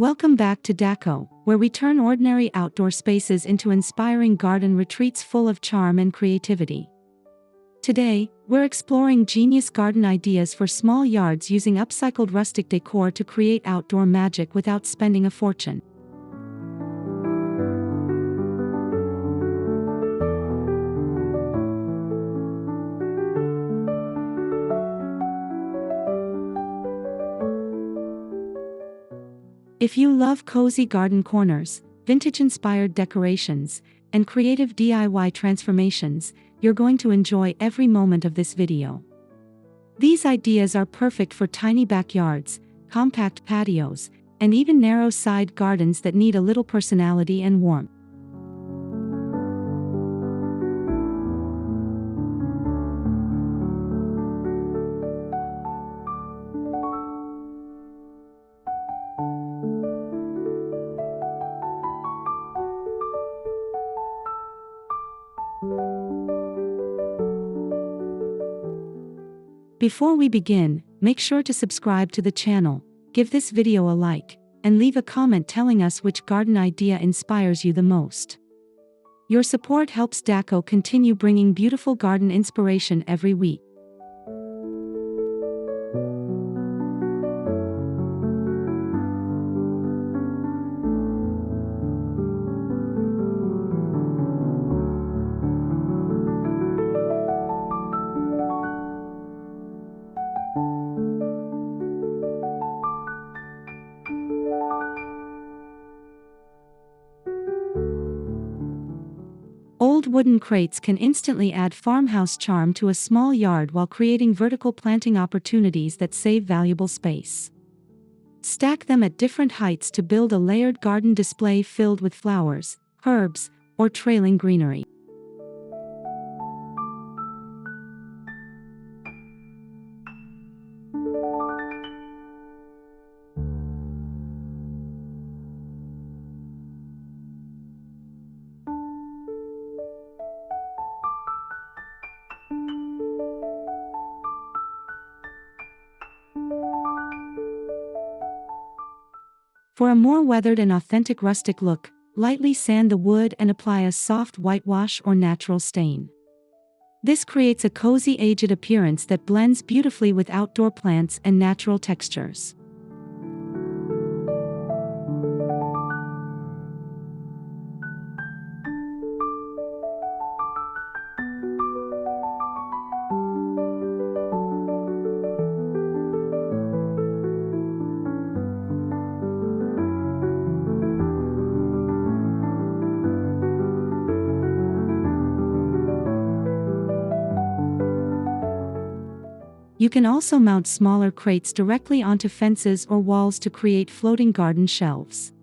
Welcome back to Daco, where we turn ordinary outdoor spaces into inspiring garden retreats full of charm and creativity. Today, we're exploring genius garden ideas for small yards using upcycled rustic decor to create outdoor magic without spending a fortune. If you love cozy garden corners, vintage-inspired decorations, and creative DIY transformations, you're going to enjoy every moment of this video. These ideas are perfect for tiny backyards, compact patios, and even narrow side gardens that need a little personality and warmth. Before we begin, make sure to subscribe to the channel, give this video a like, and leave a comment telling us which garden idea inspires you the most. Your support helps Daco continue bringing beautiful garden inspiration every week. Old wooden crates can instantly add farmhouse charm to a small yard while creating vertical planting opportunities that save valuable space. Stack them at different heights to build a layered garden display filled with flowers, herbs, or trailing greenery. For a more weathered and authentic rustic look, lightly sand the wood and apply a soft whitewash or natural stain. This creates a cozy aged appearance that blends beautifully with outdoor plants and natural textures. You can also mount smaller crates directly onto fences or walls to create floating garden shelves.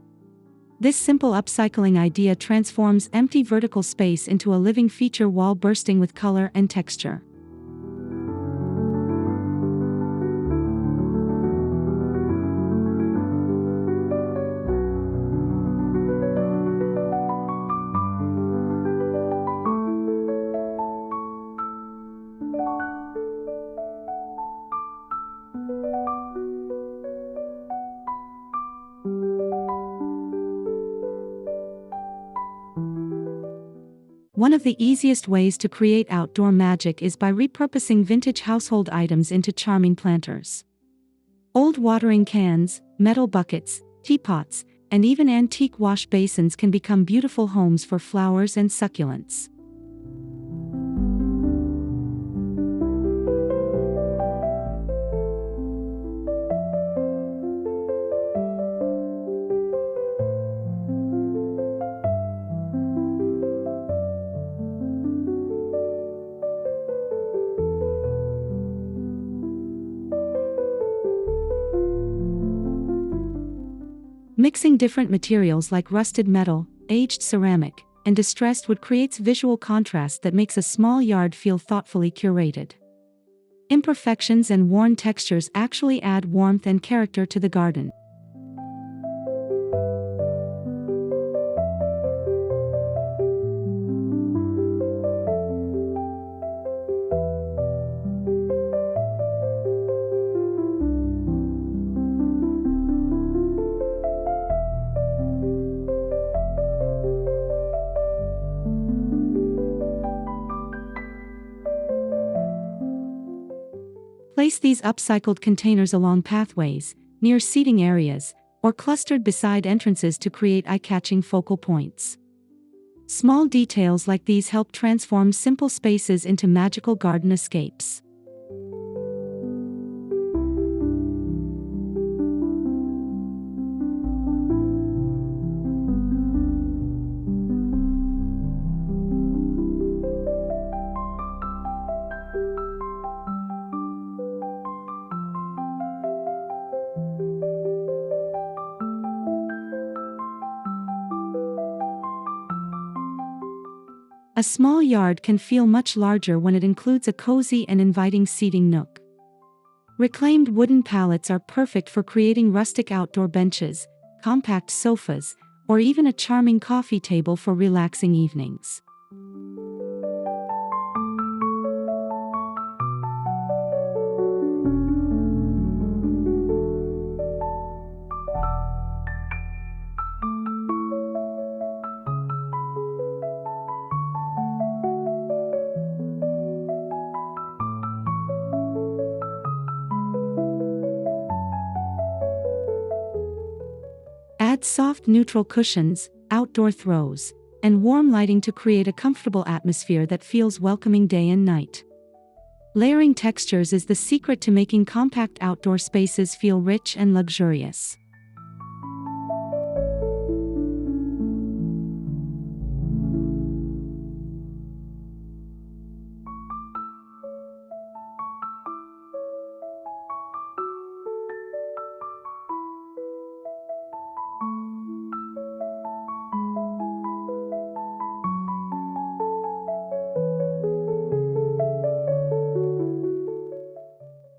This simple upcycling idea transforms empty vertical space into a living feature wall bursting with color and texture. One of the easiest ways to create outdoor magic is by repurposing vintage household items into charming planters. Old watering cans, metal buckets, teapots, and even antique wash basins can become beautiful homes for flowers and succulents. Mixing different materials like rusted metal, aged ceramic, and distressed wood creates visual contrast that makes a small yard feel thoughtfully curated. Imperfections and worn textures actually add warmth and character to the garden. Place these upcycled containers along pathways, near seating areas, or clustered beside entrances to create eye-catching focal points. Small details like these help transform simple spaces into magical garden escapes. A small yard can feel much larger when it includes a cozy and inviting seating nook. Reclaimed wooden pallets are perfect for creating rustic outdoor benches, compact sofas, or even a charming coffee table for relaxing evenings. Add soft neutral cushions, outdoor throws, and warm lighting to create a comfortable atmosphere that feels welcoming day and night. Layering textures is the secret to making compact outdoor spaces feel rich and luxurious.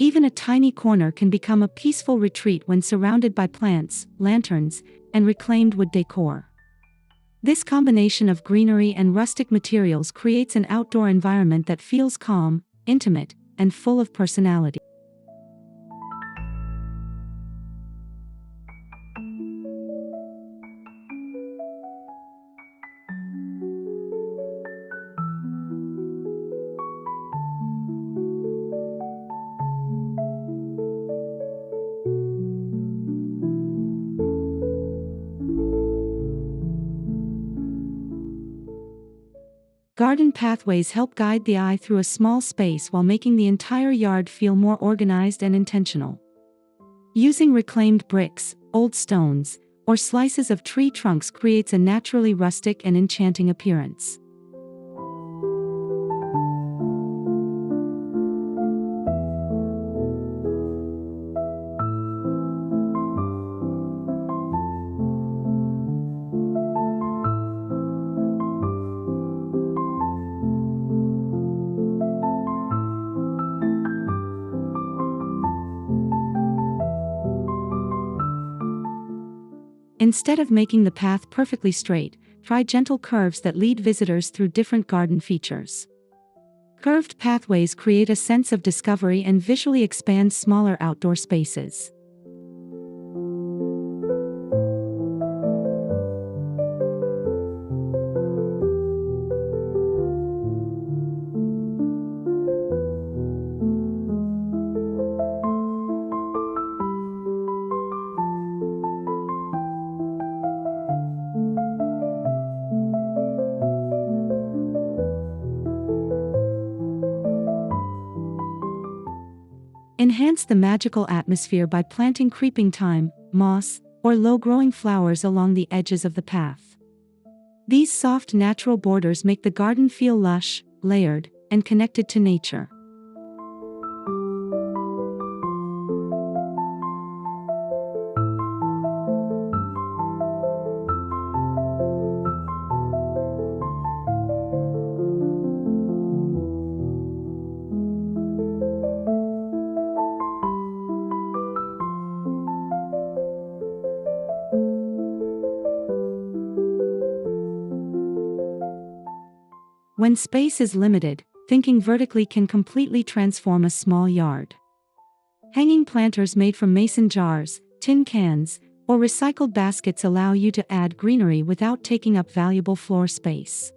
Even a tiny corner can become a peaceful retreat when surrounded by plants, lanterns, and reclaimed wood decor. This combination of greenery and rustic materials creates an outdoor environment that feels calm, intimate, and full of personality. Garden pathways help guide the eye through a small space while making the entire yard feel more organized and intentional. Using reclaimed bricks, old stones, or slices of tree trunks creates a naturally rustic and enchanting appearance. Instead of making the path perfectly straight, try gentle curves that lead visitors through different garden features. Curved pathways create a sense of discovery and visually expand smaller outdoor spaces. Enhance the magical atmosphere by planting creeping thyme, moss, or low-growing flowers along the edges of the path. These soft natural borders make the garden feel lush, layered, and connected to nature. When space is limited, thinking vertically can completely transform a small yard. Hanging planters made from mason jars, tin cans, or recycled baskets allow you to add greenery without taking up valuable floor space.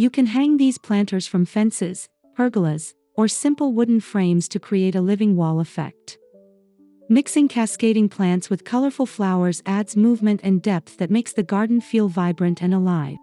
You can hang these planters from fences, pergolas, or simple wooden frames to create a living wall effect. Mixing cascading plants with colorful flowers adds movement and depth that makes the garden feel vibrant and alive.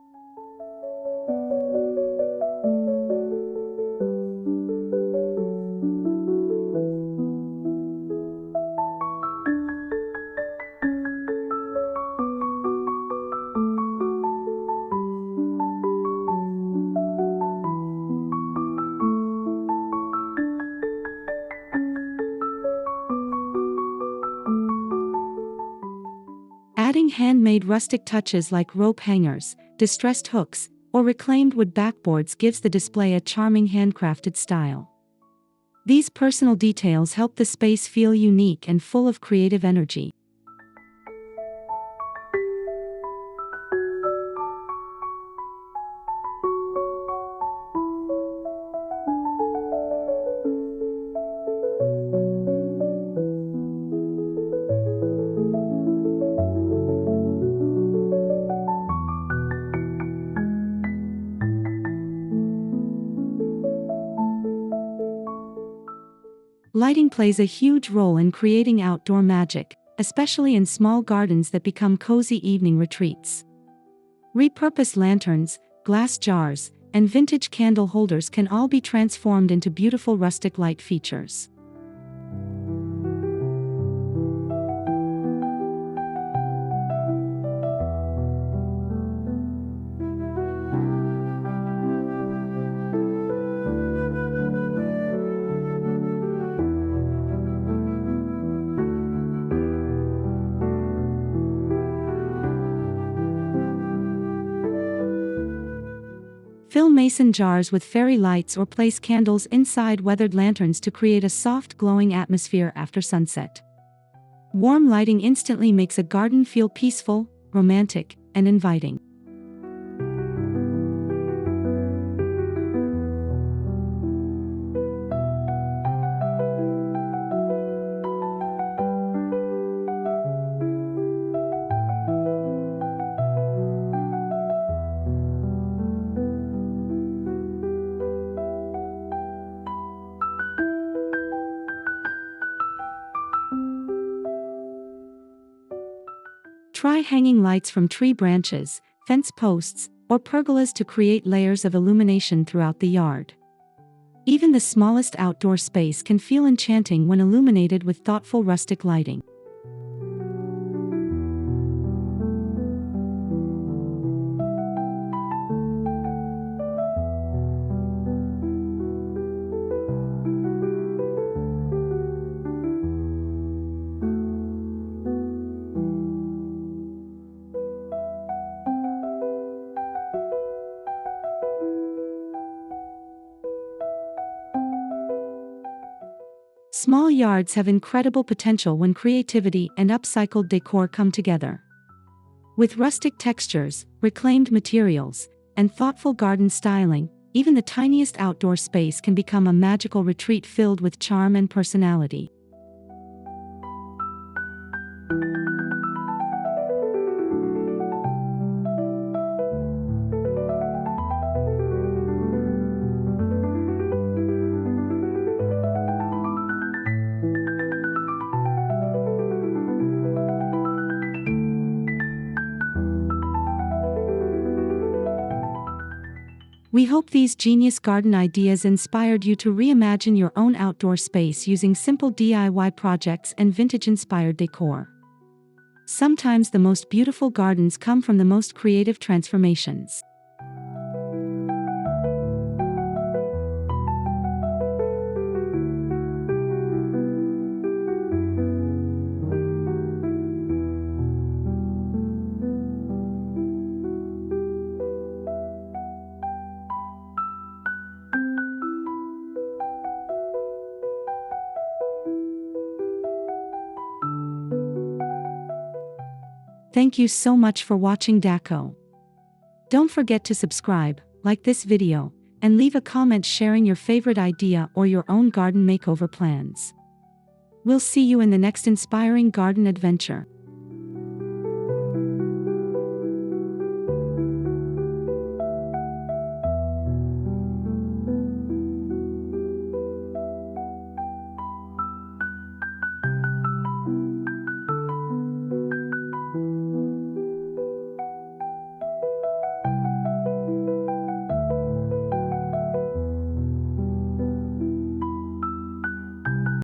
Adding handmade rustic touches like rope hangers, distressed hooks, or reclaimed wood backboards gives the display a charming handcrafted style. These personal details help the space feel unique and full of creative energy. Lighting plays a huge role in creating outdoor magic, especially in small gardens that become cozy evening retreats. Repurposed lanterns, glass jars, and vintage candle holders can all be transformed into beautiful rustic light features. Fill mason jars with fairy lights or place candles inside weathered lanterns to create a soft glowing atmosphere after sunset. Warm lighting instantly makes a garden feel peaceful, romantic, and inviting. Try hanging lights from tree branches, fence posts, or pergolas to create layers of illumination throughout the yard. Even the smallest outdoor space can feel enchanting when illuminated with thoughtful rustic lighting. Small yards have incredible potential when creativity and upcycled decor come together. With rustic textures, reclaimed materials, and thoughtful garden styling, even the tiniest outdoor space can become a magical retreat filled with charm and personality. We hope these genius garden ideas inspired you to reimagine your own outdoor space using simple DIY projects and vintage-inspired decor. Sometimes the most beautiful gardens come from the most creative transformations. Thank you so much for watching Daco. Don't forget to subscribe, like this video, and leave a comment sharing your favorite idea or your own garden makeover plans. We'll see you in the next inspiring garden adventure.